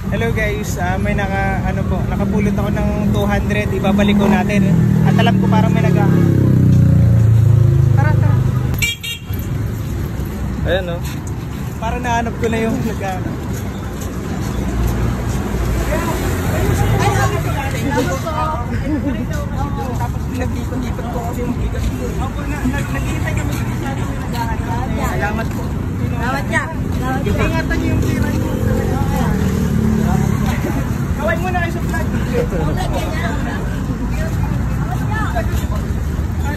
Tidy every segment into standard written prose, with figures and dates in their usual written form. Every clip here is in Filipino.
Hello guys, may nakapulot ako ng 200, ibabalik ko natin. At alam ko parang may Tara. Ayan no. Parang nahanap ko na yung Tapos nagdipon-dipon ko kasi yung bigas ko. Opo, nag-iintay kami sa naghahanap. Salamat po. Salamat niya. Ingatan niyo yung tira niyo. Gawin mo na kayo sa vlog.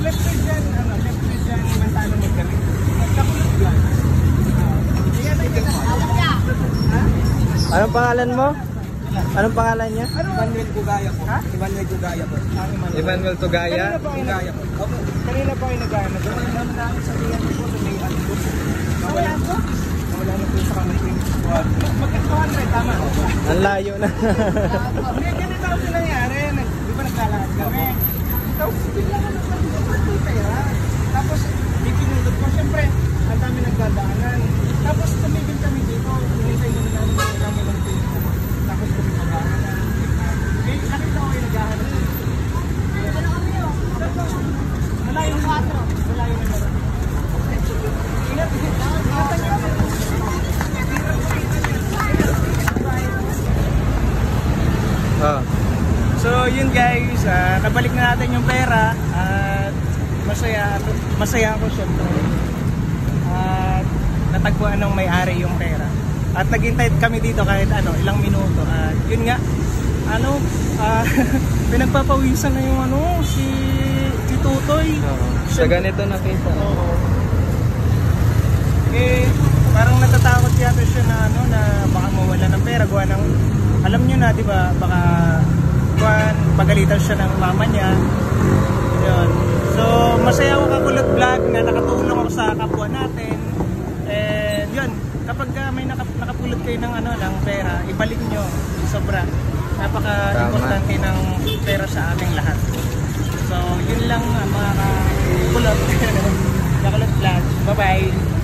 Left side dyan, mantalo magkami. Kakulot vlog. Anong pangalan mo? Anong pangalan niya? Emmanuel Tugaya po. Ha? Emmanuel Tugaya po. Emmanuel Tugaya? Tugaya po. Kanina pa kayo naghahanap. Wala na namin sa liyan po sa may ano. Wala po? Wala na po sa kamating. Magka-200, tama. Ang layo na. Ganito ako nangyari. Di ba naglalakad kami? Tapos bigla na naglalakad pera. Tapos ipinulot ko. Siyempre, ang dami nagdadaanan. Tapos tumigil kami dito. Inisay naman namin kami ng pera. Tapos kami maghahanap. Nakita ko kayo naghahanap. Malayo ng 4. Malayo ng 4. So yun guys, nabalik na natin yung pera at masaya ako syempre. At natagpuan ng may-ari yung pera. At naghintay kami dito kahit ilang minuto. At yun nga, pinagpapawisan na yung si Tutoy. Sa ganito nakita. Oo. Parang natatakot yata siya na baka mawala ng pera. Gawa ng, alam nyo na, di ba, baka pagalitan siya ng mama niya. Yun. So, masaya ako Kakulot Vlog na nakatulong ako sa kapwa natin. And yun, kapag may nakapulot kayo ng ng pera, ibalik nyo. Sobra. Napaka-importante ng pera sa aming lahat. So, yun lang mga Kakulot. Kakulot Vlog. Bye-bye.